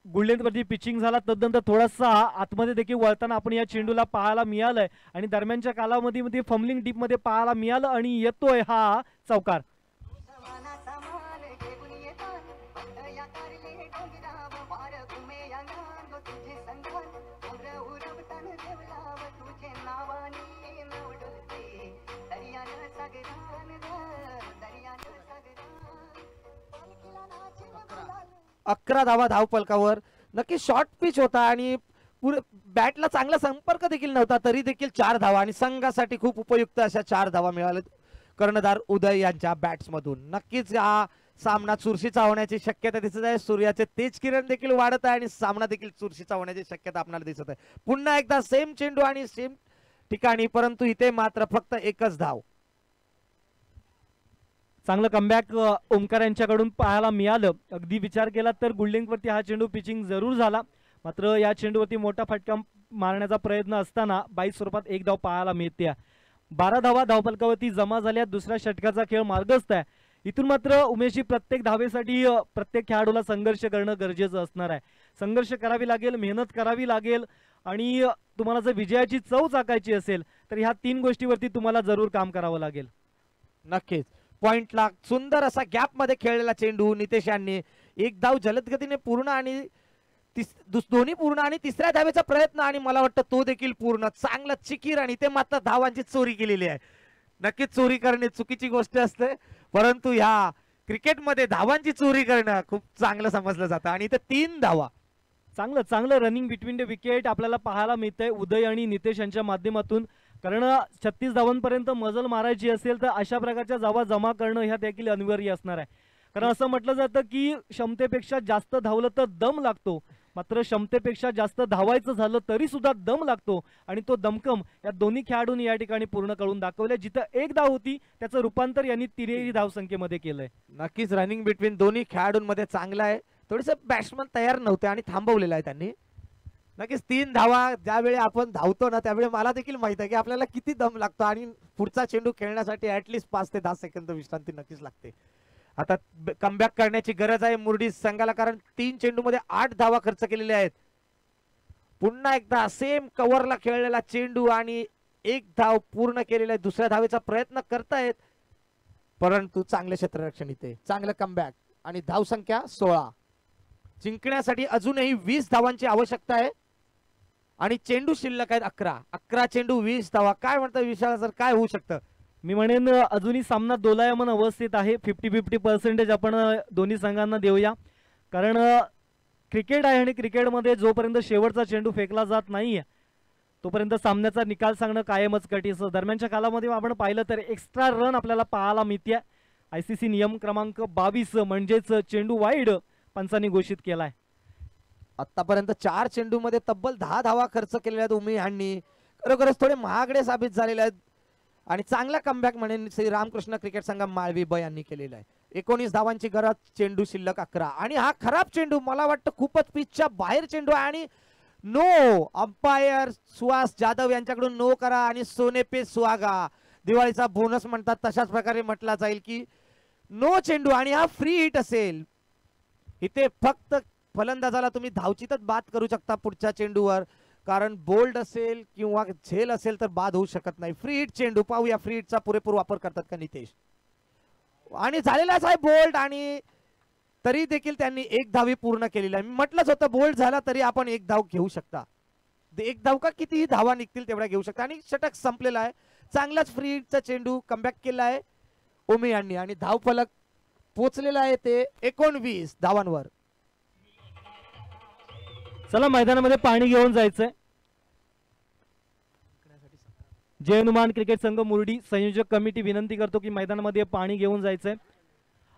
गुडलेंथवरती पिचिंग झाला, तदनंतर थोडासा आतमध्ये देखील वळताना आपण या चेंडूला पाहायला मिळालंय आणि दरम्यानच्या कालावधीमध्ये फमलिंग डीप मध्ये पाहायला मिळालं आणि येतोय हा चौकार. अकरा धावा धावफलकावर. नक्की शॉर्ट पिच होता आणि बॅटला चांगला संपर्क देखील नव्हता, तरी देखील 4 धावा आणि संघासाठी खूप उपयुक्त अशा 4 धावा मिळाल्या कर्णधार उदय यांच्या बॅट्स मधून. नक्कीच हा सामना चुरशीचा होण्याची शक्यता दिसत आहे. सूर्याचे तेज किरण देखील वाढत आहे आणि सामना देखील चुरशीचा होण्याची शक्यता आपल्याला दिसत आहे. पुन्हा एकदा सेम चेंडू आणि सेम ठिकाणी, परंतु इथे मात्र फक्त एकच धाव. चांगलं कमबॅक ओमकार यांच्याकडून पाहायला मिळालं. अगदी विचार केला तर गुल्डिंगवरती हा चेंडू पिचिंग जरूर झाला, मात्र या चेंडूवरती मोठा फटका मारण्याचा प्रयत्न असताना 22 स्वरूपात एक धाव पाहायला मिळते. 12 धावा धावफलकावरती जमा झाल्या. दुसऱ्या षटकाचा खेळ मार्गस्थ आहे. इथून मात्र उमेशजी प्रत्येक धावेसाठी प्रत्येक खेळाडूला संघर्ष करणं गरजेचं असणार आहे. संघर्ष करावी लागेल, मेहनत करावी लागेल आणि तुम्हाला जर विजयाची चव चाकायची असेल तर ह्या 3 गोष्टीवरती तुम्हाला जरूर काम करावं लागेल. नक्कीच पॉइंटला सुंदर असा गॅप मध्ये खेळलेला चेंडू नितेश यांनी एक धाव जलद गतीने पूर्ण आणि दोन्ही पूर्ण आणि तिसऱ्या धावेचा प्रयत्न आणि मला वाटतं तो देखील पूर्ण. चांगला चिकीर आणि ते मात्र धावांची चोरी केलेली आहे. नक्कीच चोरी करणे चुकीची गोष्ट असते, परंतु ह्या क्रिकेटमध्ये धावांची चोरी करणं खूप चांगलं समजलं जातं आणि इथे 3 धावा. चांगलं रनिंग बिटवीन द विकेट आपल्याला पाहायला मिळतंय उदय आणि नितेश यांच्या माध्यमातून. कारण 36 धावांपर्यंत मजल मारायची असेल तर अशा प्रकारच्या धावा जमा करणं ह्या देखील अनिवार्य असणार आहे. कारण असं म्हटलं जातं की क्षमतेपेक्षा जास्त धावलं तर दम लागतो, मात्र क्षमतेपेक्षा जास्त धावायचं झालं तरी सुद्धा दम लागतो आणि तो दमकम या दोन्ही खेळाडूंनी या ठिकाणी पूर्ण करून दाखवले. जिथं एक धाव होती त्याचं रूपांतर यांनी तिहेरी धावसंख्येमध्ये केलंय. नक्कीच रनिंग बिटवीन दोन्ही खेळाडूंमध्ये चांगला आहे. थोडेसे बॅट्समन तयार नव्हते आणि थांबवलेलं आहे त्यांनी. नक्कीच 3 धावा ज्यावेळी आपण धावतो ना त्यावेळी मला देखील माहित आहे की आपल्याला किती दम लागतो आणि पुढचा चेंडू खेळण्यासाठी ऍटलिस्ट 5 ते 10 सेकंद विश्रांती नक्कीच लागते. आता कमबॅक करण्याची गरज आहे मुरडी संघाला, कारण 3 चेंडूमध्ये 8 धावा खर्च केलेल्या आहेत. पुन्हा एकदा सेम कव्हरला खेळलेला चेंडू आणि 1 धाव पूर्ण केलेला आहे. दुसऱ्या धावेचा प्रयत्न करतायत परंतु चांगले क्षेत्ररक्षण इथे, चांगलं कमबॅक आणि धावसंख्या 16. जिंकण्यासाठी अजूनही 20 धावांची आवश्यकता आहे आणि चेंडू शिल्लक आहेत 11 चेंडू 20 धावा. काय म्हणतात विशाल सर, काय होऊ शकतं? मी म्हणेन अजूनही सामना दोलायमान अवस्थेत आहे. 50-50% आपण दोन्ही संघांना देऊया, कारण क्रिकेट आहे आणि क्रिकेटमध्ये जोपर्यंत शेवटचा चेंडू फेकला जात नाहीये तोपर्यंत सामन्याचा निकाल सांगणं कायमच कठीण. दरम्यानच्या कालामध्ये आपण पाहिलं तर एक्स्ट्रा रन आपल्याला पाहायला मिळते. ICC नियम क्रमांक 22 म्हणजेच चेंडू वाईड पंचांनी घोषित केलाय. आतापर्यंत 4 चेंडूमध्ये तब्बल 10 धावा खर्च केलेल्या आहेत उमेश यांनी. खरोखरच थोडे महागडे साबित झालेले आहेत आणि चांगला कमबॅक म्हणेन श्री रामकृष्ण क्रिकेट संघ माळवी ब यांनी केलेला आहे. 19 धावांची गरज, चेंडू शिल्लक 11 आणि हा खराब चेंडू मला वाटतं खूपच पिचच्या बाहेर चेंडू आहे आणि नो. अंपायर सुहास जाधव यांच्याकडून नो करा आणि सोने पे सुहागा, दिवाळीचा बोनस म्हणतात तशाच प्रकारे म्हटला जाईल की नो चेंडू आणि हा फ्री हिट असेल. इथे फक्त फलंदाजाला तुम्ही धावचीतच बाद करू शकता पुढच्या चेंडूवर, कारण बोल्ड असेल किंवा झेल असेल तर बाद होऊ शकत नाही. फ्री हिट चेंडू पाहूया फ्री हिटचा पुरेपूर वापर करतात का नितेश. आणि झालेलाच आहे बोल्ड आणि तरी देखील त्यांनी 1 धावी पूर्ण केलेली आहे. मी म्हटलंच होतं बोल्ड झाला तरी आपण 1 धाव घेऊ शकता. 1 धाव का कितीही धावा निघतील तेवढ्या घेऊ शकता आणि षटक संपलेला आहे. चांगलाच फ्री हिटचा चेंडू कमबॅक केला आहे ओमी यांनी आणि धावफलक पोचलेला आहे ते 19 धावांवर. चला मैदानामध्ये पाणी घेऊन जायचंय. जय हनुमान क्रिकेट संघ मुरडी संयोजक कमिटी विनंती करतो की मैदानामध्ये पाणी घेऊन जायचंय.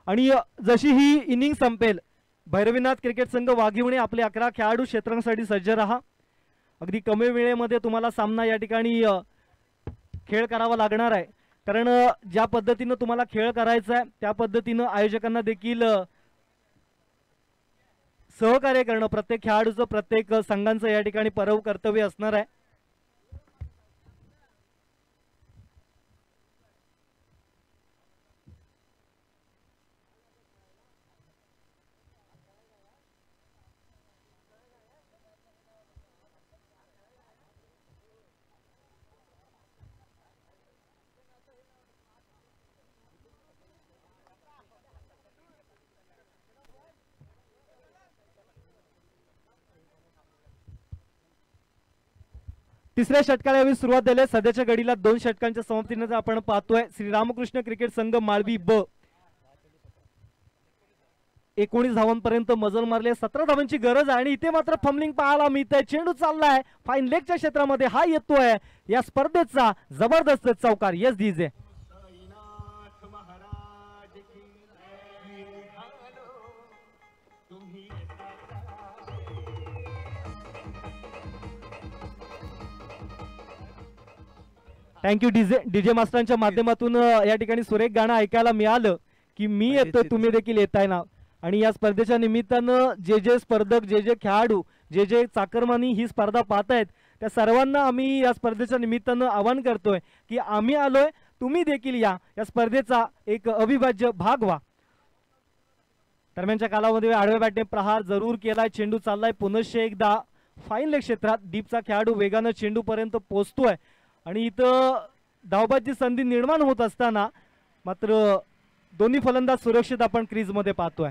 आणि जशी ही इनिंग संपेल भैरवीनाथ क्रिकेट संघ वाघिवणे आपले 11 खेळाडू क्षेत्रांसाठी सज्ज राहा. अगदी कमी वेळेमध्ये तुम्हाला सामना या ठिकाणी खेळ करावा लागणार आहे, कारण ज्या पद्धतीनं तुम्हाला खेळ करायचा आहे त्या पद्धतीनं आयोजकांना देखील सहकार्य करणं प्रत्येक खेळाडूचं प्रत्येक संघांचं या ठिकाणी परव कर्तव्य असणार आहे. तिसऱ्या षटकाला यावेळी सुरुवात झाली. सध्याच्या घडीला 2 षटकांच्या समाप्तीनंतर आपण पाहतोय श्री रामकृष्ण क्रिकेट संघ माळवी ब 19 धावांपर्यंत मजल मारले. 17 धावांची गरज आहे आणि इथे मात्र फंबलिंग पाहायला मिळतंय. चेंडू चाललाय फाईन लेगच्या क्षेत्रामध्ये, हा येतोय या स्पर्धेचा जबरदस्त चौकार. Yes DJ. थँक्यू डीजे मास्टरांच्या माध्यमातून या ठिकाणी सुरेख गाणं ऐकायला मिळालं की मी येतोय तुम्ही देखील येताय ना. आणि या स्पर्धेच्या निमित्तानं जे स्पर्धक जे खेळाडू जे चाकरमानी ही स्पर्धा पाहतायत त्या सर्वांना आम्ही या स्पर्धेच्या निमित्तानं आवाहन करतोय की आम्ही आलोय, तुम्ही देखील या स्पर्धेचा एक अविभाज्य भाग व्हा. दरम्यानच्या कालामध्ये आडव्या बॅटने प्रहार जरूर केलाय. चेंडू चाललाय पुनश्च एकदा फाईन लेग क्षेत्रात. डीपचा खेळाडू वेगानं चेंडू पर्यंत पोहोचतोय आणि इथं धावबाजी संधी निर्माण होत असताना मात्र दोन्ही फलंदाज सुरक्षित आपण क्रीज मध्ये पाहतोय.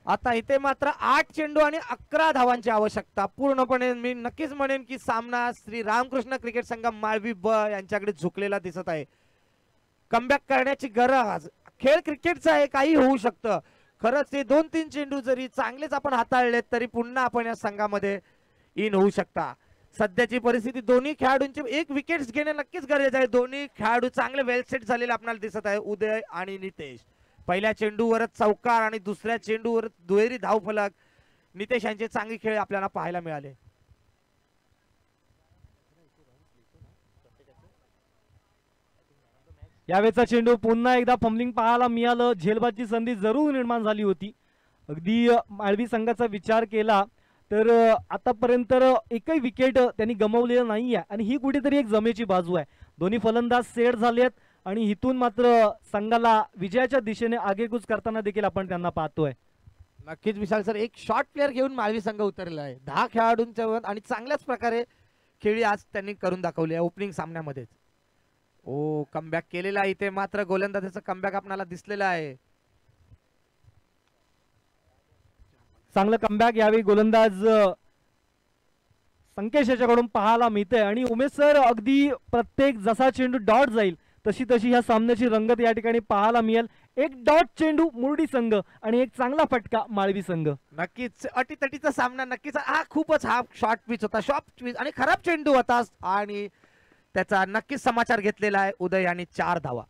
आता इथे मात्र 8 चेंडू आणि 11 धावांची आवश्यकता. पूर्णपणे मी नक्कीच म्हणेन की सामना श्री रामकृष्ण क्रिकेट संघ माळवी ब यांच्याकडे झुकलेला दिसत आहे. कमबॅक करण्याची गरज. खेळ क्रिकेटचा आहे, काही होऊ शकतं. खरंच ते 2-3 चेंडू जरी चांगलेच आपण हाताळलेत तरी पुन्हा आपण या संघामध्ये इन होऊ शकता. सध्याची परिस्थिती दोन्ही खेळाडूंचे एक विकेट्स घेणे नक्कीच गरजेचं आहे. दोन्ही खेळाडू चांगले वेल सेट झालेले आपल्याला दिसत आहे, उदय आणि नितेश. पहिल्या चेंडूवरच चौकार आणि दुसऱ्या चेंडूवर दुहेरी धावफलक. नितेश यांचे चांगले खेळ आपल्याला पाहायला मिळाले. यावेळेचा चेंडू पुन्हा एकदा फंबलिंग पाहायला मिळालं. झेलबादची संधी जरूर निर्माण झाली होती. अगदी माळवी संघाचा विचार केला तर आतापर्यंत एकही विकेट त्यांनी गमावलेलं नाही आहे आणि ही कुठेतरी एक जमेची बाजू आहे. दोन्ही फलंदाज सेट झालेत आणि इथून मात्र संघाला विजयाच्या दिशेने आगेकूच करताना देखील आपण त्यांना पाहतोय. नक्कीच विशाल सर, एक शॉर्ट प्लेअर घेऊन माळवी संघ उतरलेला आहे. 10 खेळाडूंच्या आणि चांगल्याच प्रकारे खेळी आज त्यांनी करून दाखवली आहे ओपनिंग सामन्यामध्येच. ओ कमबॅक केलेला आहे इथे, मात्र गोलंदाजाचा कमबॅक आपल्याला दिसलेला आहे. चांगलं कमबॅक यावेळी गोलंदाज संकेश याच्याकडून पाहायला मिळतंय आणि उमेश सर अगदी प्रत्येक जसा चेंडू डॉट जाईल तशी तशी ह्या सामन्याची रंगत या ठिकाणी पाहायला मिळेल. एक डॉट चेंडू मुरडी संघ आणि एक चांगला फटका माळवी संघ. नक्कीच अटीतटीचा सामना नक्कीच. खूपच शॉर्ट पिच होता, शॉर्ट पिच आणि खराब चेंडू होता आणि त्याचा नक्कीच समाचार घेतलेला आहे उदय यांनी. 4 धावा.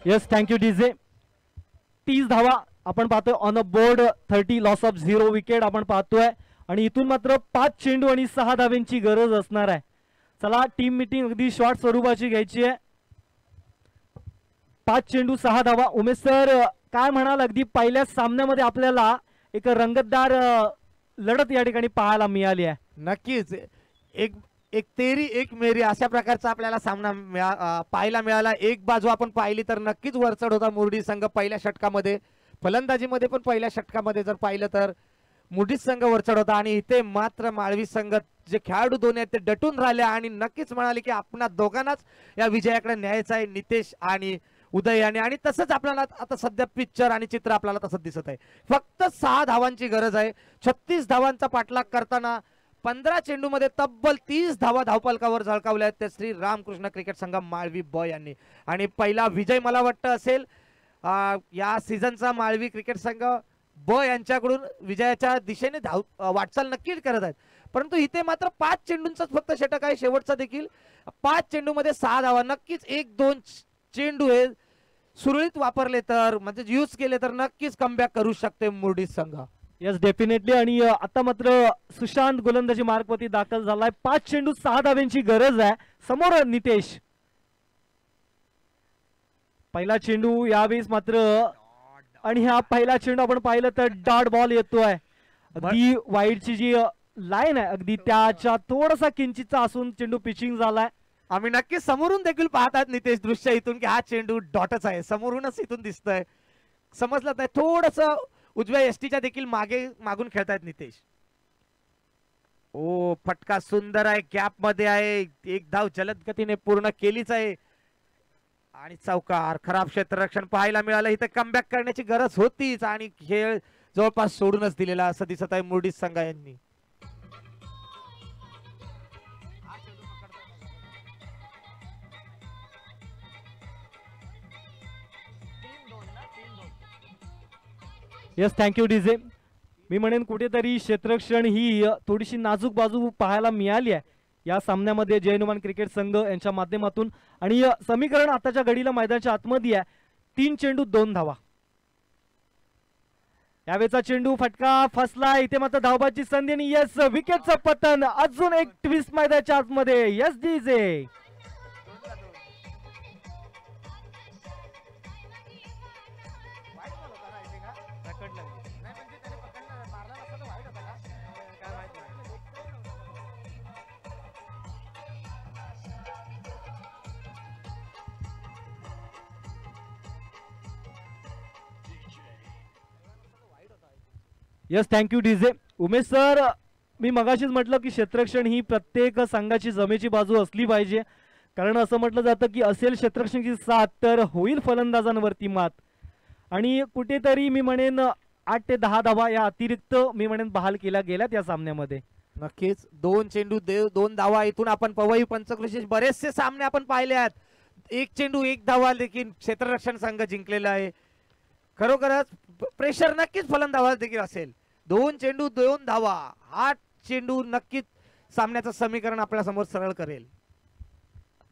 Yes, thank you DJ. 30 धावा आपण पाहतोय on a board. 30 loss of 0 wicket आपण पाहतोय आणि इथून मात्र 5 चेंडू आणि 6 धाव्यांची गरज असणार आहे. चला, टीम मीटिंग अगदी शॉर्ट स्वरूपाची घ्यायची आहे. 5 चेंडू 6 धावा. उमेश सर काय म्हणाल, अगदी पहिल्या सामन्यामध्ये आपल्याला एक रंगतदार लढत या ठिकाणी पाहायला मिळाली आहे. नक्कीच एक तेरी एक मेरी अशा प्रकारचा आपल्याला सामना पाहायला मिळाला. एक बाजू आपण पाहिली तर नक्कीच वरचढ होता मुरडी संघ पहिल्या षटकामध्ये. फलंदाजीमध्ये पण पहिल्या षटकामध्ये जर पाहिलं तर मुरडी संघ वरचढ होता आणि इथे मात्र माळवी संघ जे खेळाडू दोन आहेत ते डटून राहिले आणि नक्कीच म्हणाले की आपण दोघांनाच या विजयाकडे न्यायचं आहे, नितेश आणि उदय याने. आणि तसंच आपल्याला आता सध्या पिक्चर आणि चित्र आपल्याला तसंच दिसत आहे. फक्त 6 धावांची गरज आहे. 36 धावांचा पाठलाग करताना 15 चेंडूमध्ये तब्बल 30 धावा धावफलकावर झळकावल्या आहेत त्या श्री रामकृष्ण क्रिकेट संघ माळवी ब यांनी. आणि पहिला विजय मला वाटतं असेल या सीझनचा माळवी क्रिकेट संघ ब यांच्याकडून विजयाच्या दिशेने वाटचाल नक्की करत आहेत. परंतु इथे मात्र 5 चेंडूंचाच फक्त षटक आहे. शेवटचा देखील 5 चेंडूमध्ये 6 धावा. नक्कीच 1-2 चेंडू हे सुरळीत वापरले तर म्हणजे यूज केले तर नक्कीच कमबॅक करू शकते मुरडी संघ. Yes, definitely. आणि आता मात्र सुशांत गोलंदाजी मार्गवरती दाखल झालाय. 5 चेंडू 6 धाव्यांची गरज आहे. समोर नितेश. पहिला चेंडू यावेळेस मात्र आणि हा पहिला चेंडू आपण पाहिलं तर डॉट बॉल येतोय. अगदी वाईडची जी लाईन आहे अगदी त्याच्या थोडासा किंचितचा असून चेंडू पिचिंग झालाय. आम्ही नक्कीच समोरून देखील पाहतात नितेश दृश्य इथून की हा चेंडू डॉटच आहे. समोरूनच इथून दिसतंय, समजलं नाही. थोडस उजव्या एसटीच्या देखील मागून खेळतायत नितेश. ओ फटका सुंदर आहे, गॅप मध्ये आहे. एक धाव जलद गतीने पूर्ण केलीच आहे आणि चौकार. खराब क्षेत्ररक्षण पाहायला मिळालं. इथे कमबॅक करण्याची गरज होतीच आणि खेळ जवळपास सोडूनच दिलेला असं दिसत आहे मुरडी संघ यांनी. Yes, thank you DJ. मी म्हणेन कुठेतरी क्षेत्ररक्षण ही थोडीशी नाजूक बाजू पाहायला मिळाली आहे या सामन्यामध्ये जय हनुमान क्रिकेट संघ यांच्या माध्यमातून. आणि समीकरण आताच्या घडीला मैदानाच्या आतमध्ये आहे. 3 चेंडू 2 धावा. यावेळेचा चेंडू फटका फसला. इथे मात्र धावबाची संधी आणि येस विकेटचं पतन. अजून एक ट्विस्ट मैदानाच्या आतमध्ये. Yes DJ. Yes, thank you DJ. Umesh sir, मी मगाशीच म्हटलं की क्षेत्ररक्षण ही प्रत्येक संघाची जमेची बाजू असली पाहिजे. कारण असं म्हटलं जातं की असेल क्षेत्ररक्षणाची साथ तर होईल फलंदाजांवरती मात. आणि कुठेतरी मी म्हणेन 8 ते 10 धावा या अतिरिक्त मी म्हणेन बहाल केल्या गेल्यात या सामन्यामध्ये. नक्कीच 2 चेंडू 2 धावा. इथून आपण पवई पंचक्रोशीचे बरेचसे सामने आपण पाहिले आहेत. 1 चेंडू 1 धावा देखील क्षेत्ररक्षण संघ जिंकलेला आहे. खरोखरच प्रेशर नक्कीच फलंदाजावर देखील असेल. 2 चेंडू 2 धावा हा चेंडू नक्कीच सामन्याचं समीकरण आपल्या समोर सरळ करेल.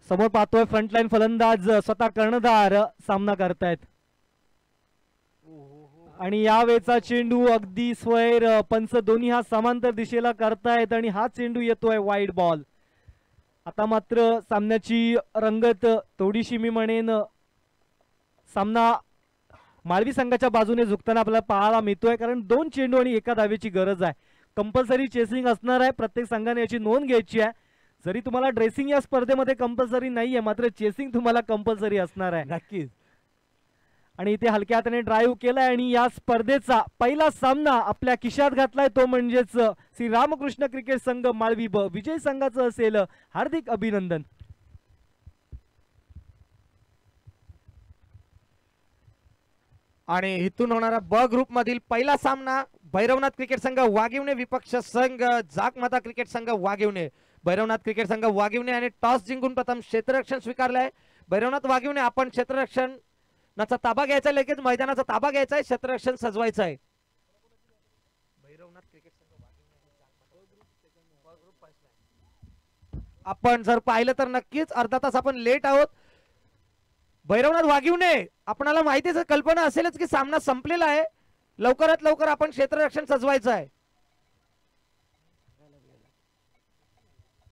समोर पाहतोय फ्रंटलाईन फलंदाज स्वतः कर्णधार सामना करतायत आणि यावेळचा चेंडू अगदी स्वैर पंच दोन्ही हा समांतर दिशेला करतायत आणि हा चेंडू येतोय वाईड बॉल. आता मात्र सामन्याची रंगत थोडीशी मी म्हणेन सामना माळवी संघाच्या बाजूने झुकताना आपल्याला पाहायला मिळतोय, कारण 2 चेंडू आणि 1 धावेची गरज आहे. कंपल्सरी चेसिंग असणार आहे, प्रत्येक संघाने याची नोंद घ्यायची आहे. जरी तुम्हाला ड्रेसिंग या स्पर्धेमध्ये कंपल्सरी नाहीये, मात्र चेसिंग तुम्हाला कंपल्सरी असणार आहे. नक्कीच. आणि इथे हलक्या हाताने ड्राईव्ह केलाय आणि या स्पर्धेचा पहिला सामना आपल्या खिशात घातलाय तो म्हणजेच श्री रामकृष्ण क्रिकेट संघ माळवी ब. विजय संघाचं असेल हार्दिक अभिनंदन. आणि इथून होणारा ब ग्रुप मधील पहिला सामना भैरवनाथ क्रिकेट संघ वाघिवणे विपक्ष संघ जागमाता क्रिकेट संघ वाघिवणे. भैरवनाथ क्रिकेट संघ वाघिवणे आणि टॉस जिंकून प्रथम क्षेत्ररक्षण स्वीकारलंय. भैरवनाथ वाघिवणे आपण क्षेत्ररक्षणाचा ताबा घ्यायचा, लगेच मैदानाचा ताबा घ्यायचा आहे, क्षेत्ररक्षण सजवायचं आहे. भैरवनाथ क्रिकेट संघ आपण जर पाहिलं तर नक्कीच अर्धा तास आपण लेट आहोत. भैरवनाथ वाघिवणे आपणाला माहितीच कल्पना असेलच की सामना संपलेला आहे. लवकरात लवकर आपण क्षेत्ररक्षण सजवायचं आहे.